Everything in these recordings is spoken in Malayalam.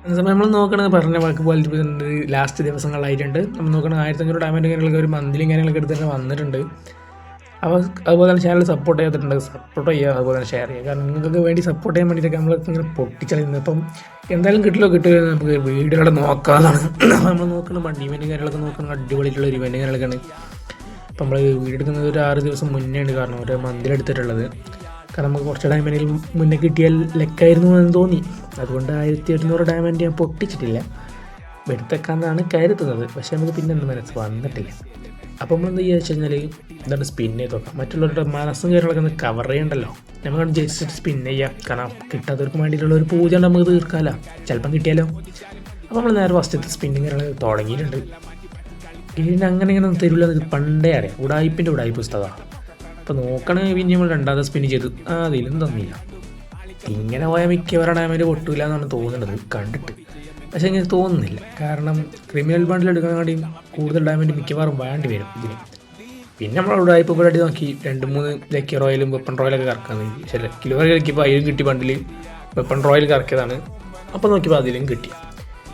അതേസമയം നമ്മൾ നോക്കണത് പറഞ്ഞ വാക്ക് പോലെ ലാസ്റ്റ് ദിവസങ്ങളായിട്ടുണ്ട്. നമ്മൾ നോക്കണത് 1500 ഡയമണ്ട് കാര്യങ്ങളൊക്കെ ഒരു മന്ത്ലി കാര്യങ്ങളൊക്കെ എടുത്ത് തന്നെ വന്നിട്ടുണ്ട്. അപ്പോൾ അതുപോലെ തന്നെ ചാനൽ സപ്പോർട്ട് ചെയ്തിട്ടുണ്ട്. സപ്പോർട്ട് ചെയ്യുക, അതുപോലെ തന്നെ ഷെയർ ചെയ്യുക. കാരണം നിങ്ങൾക്ക് വേണ്ടി സപ്പോർട്ട് ചെയ്യാൻ വേണ്ടിയിട്ടൊക്കെ നമ്മളിപ്പോൾ ഇങ്ങനെ പൊട്ടിച്ചളിയുന്നത്. ഇപ്പം എന്തായാലും കിട്ടില്ല നമുക്ക് വീടുകളെ നോക്കാതാണ്. നമ്മൾ നോക്കണം വണ്ടി ഇവൻറ്റ് കാര്യങ്ങളൊക്കെ നോക്കണം, അടിപൊളിയിട്ടുള്ള ഒരു ഇവൻറ്റ് കാര്യങ്ങളൊക്കെയാണ്. അപ്പം നമ്മൾ വീടെടുക്കുന്നത് ഒരു 6 ദിവസം മുന്നേ ഉണ്ട്. കാരണം ഒരു മന്തിലെടുത്തിട്ടുള്ളത്. കാരണം നമുക്ക് കുറച്ച് ഡയമണ്ടിൽ മുന്നേ കിട്ടിയാൽ ലെക്കായിരുന്നു എന്ന് തോന്നി. അതുകൊണ്ട് 1800 ഡയമണ്ട് ഞാൻ പൊട്ടിച്ചിട്ടില്ല, എടുത്തേക്കാന്നാണ് കരുതുന്നത്. പക്ഷേ നമുക്ക് പിന്നെ ഒന്നും മനസ്സ് വന്നിട്ടില്ല. അപ്പോൾ നമ്മൾ എന്താ വെച്ച് കഴിഞ്ഞാൽ ഇതാണ് സ്പിൻ ചെയ്ത് നോക്കാം. മറ്റുള്ളവരുടെ മനസ്സും കാര്യങ്ങളൊക്കെ ഒന്ന് കവർ ചെയ്യണ്ടല്ലോ. നമുക്ക് ജസ്റ്റ് സ്പിൻ ചെയ്യാം. കാരണം കിട്ടാത്തവർക്ക് വേണ്ടിയിട്ടുള്ള ഒരു പൂജ നമുക്ക് തീർക്കാമല്ലോ, ചിലപ്പം കിട്ടിയാലോ. അപ്പോൾ നമ്മൾ നേരെ ഫസ്റ്റത്തെ സ്പിന്നിങ് കാര്യങ്ങൾ തുടങ്ങിയിട്ടുണ്ട്. പിന്നെ അങ്ങനെ ഇങ്ങനെ തരില്ല, ഇത് പണ്ടേ അറിയാം. ഉടായ്പിൻ്റെ പുസ്തകമാണ്. അപ്പോൾ നോക്കണേ പിന്നെ നമ്മൾ രണ്ടാമത്തെ സ്പിൻ ചെയ്ത് അതിലും തന്നില്ല. ഇങ്ങനെ പോയാൽ മിക്കവരുടെ ഡാമേജ് പൊട്ടില്ല എന്നാണ് തോന്നുന്നത് കണ്ടിട്ട്. പക്ഷേ ഇങ്ങനെ തോന്നുന്നില്ല. കാരണം ക്രിമിനൽ ബണ്ടിൽ എടുക്കാൻ വേണ്ടി കൂടുതൽ ഡാമേജ് മിക്കവാറും വേണ്ടി വരും ഇതിന്. പിന്നെ നമ്മൾ ഉടായ്പ പരിപാടി നോക്കി 2-3 ലക്കി റോയലും വെപ്പൺ റോയലൊക്കെ കറക്കാന്ന്. പക്ഷേ കിലോ കളിക്കിപ്പോൾ അതിലും കിട്ടി, ബണ്ടിൽ വെപ്പൺ റോയൽ കറക്കിയതാണ്. അപ്പോൾ നോക്കിയപ്പോൾ അതിലും കിട്ടി.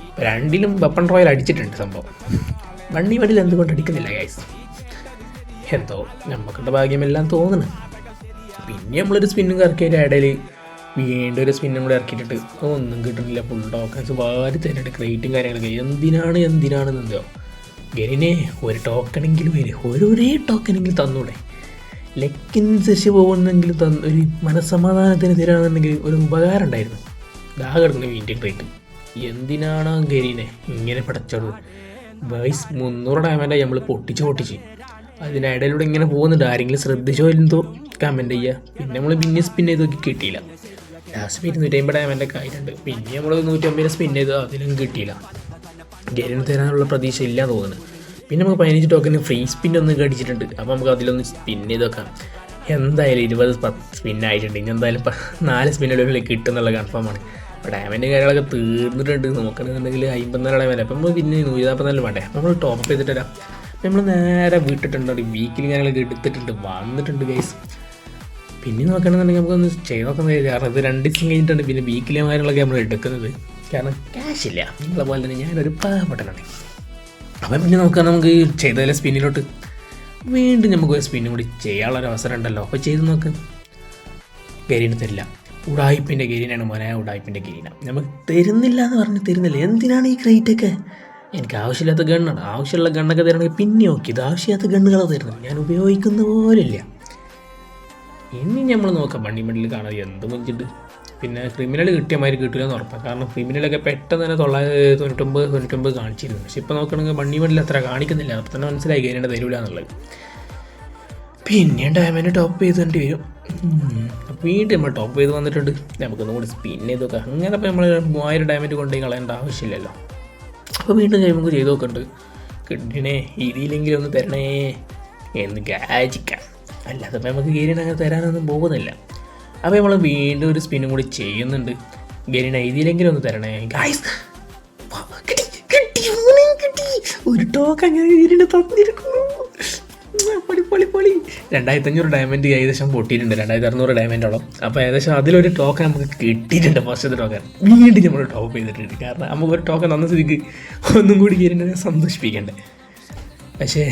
ഇപ്പോൾ രണ്ടിലും വെപ്പൺ റോയൽ അടിച്ചിട്ടുണ്ട് സംഭവം. വണ്ടിയിൽ എന്തുകൊണ്ട് അടിക്കുന്നില്ല ഗൈസ്? എന്തോ നമുക്കുള്ള ഭാഗ്യമെല്ലാം തോന്നുന്നു. പിന്നെ നമ്മളൊരു സ്പിന്നും കറക്കിയതിൻ്റെ ഇടയിൽ വീണ്ടും ഒരു സ്പിന്നും കൂടെ ഇറക്കിയിട്ടിട്ട് ഒന്നും കിട്ടുന്നില്ല. ഫുൾ ടോക്കൺസ് വാരി തരുന്നുണ്ട്, ക്രേറ്റും കാര്യങ്ങളൊക്കെ. എന്തിനാണെന്നെന്തോ ഗരിനെ ഒരു ടോക്കണെങ്കിലും ഒരേ ടോക്കനെങ്കിലും തന്നൂടെ. ലെക്കിനനുസരിച്ച് പോകുന്നെങ്കിൽ ഒരു മനസ്സമാധാനത്തിന് തരാണെന്നുണ്ടെങ്കിൽ ഒരു ഉപകാരം ഉണ്ടായിരുന്നു. ദാ കിടക്കുന്ന വീണ്ടും ക്രേറ്റ്. എന്തിനാണ് ഗരിനെ ഇങ്ങനെ പടച്ചത്? വൈസ് 300 ഡയമണ്ടായി നമ്മൾ പൊട്ടിച്ച് അതിനിടയിലൂടെ ഇങ്ങനെ പോകുന്നുണ്ട്. ആരെങ്കിലും ശ്രദ്ധിച്ചോ എന്തോ കമൻറ്റ് ചെയ്യുക. പിന്നെ നമ്മൾ പിന്നെ സ്പിൻ ചെയ്ത് നോക്കി കിട്ടിയില്ല. ലാസ്റ്റ് 250 ഡയമണ്ടൊക്കെ ആയിട്ടുണ്ട്. പിന്നെ നമ്മൾ 150 സ്പിൻ ചെയ്ത് അതിലും കിട്ടിയില്ല. ഗരിന് തരാനുള്ള പ്രതീക്ഷ ഇല്ല തോന്നുന്നു. പിന്നെ നമുക്ക് 15 ടോക്കന് ഫ്രീ സ്പിൻ ഒന്ന് കടിച്ചിട്ടുണ്ട്. അപ്പോൾ നമുക്ക് അതിലൊന്ന് സ്പിൻ ചെയ്ത് നോക്കാം. എന്തായാലും 20 സ്പിന്നായിട്ടുണ്ട്. ഇനി എന്തായാലും 4 സ്പിന്നുകളിൽ കിട്ടുന്നുള്ള കൺഫേമാണ്. അപ്പോൾ ഡയമണ്ട് കാര്യങ്ങളൊക്കെ തീർന്നിട്ടുണ്ട്. നോക്കണമെന്നുണ്ടെങ്കിൽ 54 ഡയമണ്ട്. അപ്പം നമ്മൾ പിന്നെ 144 വേണ്ടേ. നമ്മൾ ടോപ്പ് ചെയ്തിട്ട് തരാം. നമ്മൾ നേരെ വിട്ടിട്ടുണ്ട്. വീക്കിലി കാര്യങ്ങളൊക്കെ എടുത്തിട്ടുണ്ട്, വന്നിട്ടുണ്ട് ഗൈസ്. പിന്നെ നോക്കണമെന്നുണ്ടെങ്കിൽ നമുക്കൊന്ന് ചെയ്ത് നോക്കുന്നത്. കാരണം ഇത് 2 ദിവസം കഴിഞ്ഞിട്ടുണ്ട് പിന്നെ വീക്കിലി കാര്യങ്ങളൊക്കെ നമ്മൾ എടുക്കുന്നത്. കാരണം ക്യാഷില്ല. നിങ്ങളെ പോലെ തന്നെ ഞാനൊരു പാവപ്പെട്ടനാണ്. അപ്പം പിന്നെ നോക്കാം, നമുക്ക് ചെയ്തതിലെ സ്പിന്നിലോട്ട് വീണ്ടും നമുക്ക് ഒരു സ്പിന്നും കൂടി ചെയ്യാനുള്ളൊരു അവസരം ഉണ്ടല്ലോ. അപ്പോൾ ചെയ്ത് നോക്ക്. ഗരീന തരില്ല. ഉടായ്പിൻ്റെ ഗരീനാണ് മോനെ, ഉടായ്പിൻ്റെ ഗരീന. നമുക്ക് തരുന്നില്ല എന്ന് പറഞ്ഞ് തരുന്നില്ല. എന്തിനാണ് ഈ ക്രേറ്റൊക്കെ? എനിക്ക് ആവശ്യമില്ലാത്ത ഗണ്ണാണ്. ആവശ്യമുള്ള ഗണ്ണൊക്കെ തരണമെങ്കിൽ പിന്നെ നോക്കി. ഇത് ആവശ്യമില്ലാത്ത ഗണ്ണുകളാണ് തരുന്നത്, ഞാൻ ഉപയോഗിക്കുന്ന പോലില്ല. ഇനി നമ്മൾ നോക്കാം വണ്ടിമണ്ടിൽ കാണാതെ എന്ത് മുഞ്ചിട്ട്. പിന്നെ ക്രിമിനൽ കിട്ടിയ മാതിരി കിട്ടില്ല എന്ന് ഉറപ്പാണ്. കാരണം ക്രിമിനലൊക്കെ പെട്ടെന്ന് തന്നെ 999 കാണിച്ചിരുന്നു. പക്ഷെ ഇപ്പോൾ നോക്കണമെങ്കിൽ വണ്ടിമണ്ടിൽ അത്ര കാണിക്കുന്നില്ല. അപ്പോൾ തന്നെ മനസ്സിലായി ഗരീനെ തരില്ല എന്നുള്ളത്. പിന്നെ ഡയമണ്ട് ടോപ്പ് ചെയ്തേണ്ടി വരും. വീണ്ടും നമ്മൾ ടോപ്പ് ചെയ്ത് വന്നിട്ടുണ്ട്. നമുക്കൊന്നും കൂടി സ്പിൻ ചെയ്ത് നോക്കാം. അങ്ങനെ ഇപ്പോൾ നമ്മൾ 3000 ഡയമണ്ട് കൊണ്ടുപോയി കളയേണ്ട ആവശ്യമില്ലല്ലോ. അപ്പോൾ വീണ്ടും നമുക്ക് ചെയ്ത് നോക്കുന്നുണ്ട്. കിട്ടണേ ഇതിലെങ്കിലും ഒന്ന് തരണേ എന്ന് ഗാജിക്കാം. അല്ലാതെ അപ്പോൾ നമുക്ക് ഗരീന അങ്ങനെ തരാനൊന്നും പോകുന്നില്ല. അപ്പോൾ നമ്മൾ വീണ്ടും ഒരു സ്പിന്നും കൂടി ചെയ്യുന്നുണ്ട്. ഗരീന ഇതിലെങ്കിലും ഒന്ന് തരണേ ഗായ്സ്. കിട്ടി ഒരു ടോക്ക് അങ്ങനെ ഗരീന തന്നിരിക്കുന്നു. പൊളി 2500 ഡയമണ്ട് ഏകദേശം പൊട്ടിയിട്ടുണ്ട്. 2600 ഡയമണ്ടോളം. അപ്പോൾ ഏകദേശം അതിലൊരു ടോക്കൺ നമുക്ക് കിട്ടിയിട്ടുണ്ട്. ഫസ്റ്റത്തെ ടോക്കൺ വീണ്ടും നമ്മൾ ടോപ്പ് ചെയ്തിട്ടുണ്ട്. കാരണം നമുക്കൊരു ടോക്കൺ തന്ന സ്ഥിതിക്ക് ഒന്നും കൂടി ഗരീനെ സന്തോഷിപ്പിക്കണ്ടേ. പക്ഷേ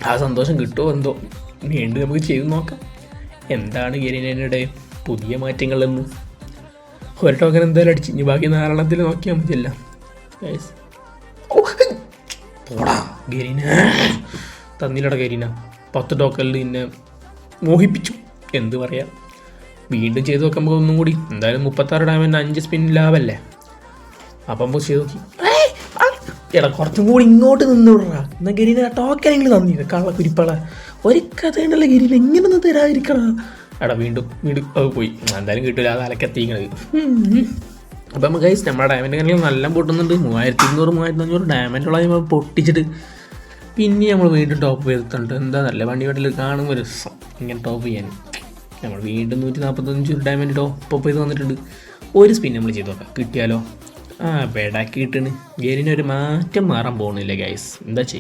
ആ സന്തോഷം കിട്ടുമോ എന്തോ. വീണ്ടും നമുക്ക് ചെയ്ത് നോക്കാം എന്താണ് ഗരീനയുടെ പുതിയ മാറ്റങ്ങളെന്ന്. ഒരു ടോക്കൺ എന്തായാലും അടിച്ച് ഇനി ബാക്കി 4 നോക്കിയാൽ മതിയല്ല. പോടാ ഗരീന തന്നില്ലട. ഗരീന 10 ടോക്കണിൽ നിന്നെ മോഹിപ്പിച്ചു എന്ത് പറയാം. വീണ്ടും ചെയ്ത് നോക്കുമ്പോൾ ഒന്നും കൂടി എന്തായാലും 36 ഡയമണ്ട് 5 സ്പിൻ ലാഭല്ലേ. അപ്പം നമുക്ക് ചെയ്ത് നോക്കി. എടാ കുറച്ചും കൂടി ഇങ്ങോട്ട് നിന്നോടാ. എന്നാൽ ഗരീന ടോക്കനെങ്കിലും തന്നില്ല. കള്ളക്കുരിപ്പള ഒരു കഥ ഉണ്ടല്ലോ ഗരീന, ഇങ്ങനൊന്നും തരാതിരിക്കണം. എടാ വീണ്ടും അത് പോയി. എന്തായാലും കിട്ടില്ല, അത് അലക്കെത്തിക്കണത്. അപ്പം നമുക്ക് ഗൈസ് നമ്മുടെ ഡയമണ്ട് കാര്യങ്ങൾ നല്ല പൊട്ടുന്നുണ്ട്. 3200 3500 ഡയമണ്ടുള്ള നമ്മൾ പൊട്ടിച്ചിട്ട് പിന്നെ നമ്മൾ വീണ്ടും ടോപ്പ് ചെയ്തിട്ടുണ്ട്. എന്താ നല്ല വണ്ടിയിൽ കാണുമ്പോൾ ഒരു രസം ഇങ്ങനെ ടോപ്പ് ചെയ്യാൻ. നമ്മൾ വീണ്ടും 145 ഡയമണ്ട് ടോപ്പ് ചെയ്ത് വന്നിട്ടുണ്ട്. ഒരു സ്പിൻ നമ്മൾ ചെയ്ത് നോക്കാം, കിട്ടിയാലോ. ബെഡാക്കി കിട്ടണ്. ഗെയിലിനൊരു മാറ്റം മാറാൻ പോകുന്നില്ല ഗൈസ്. എന്താ ചെയ്യുക?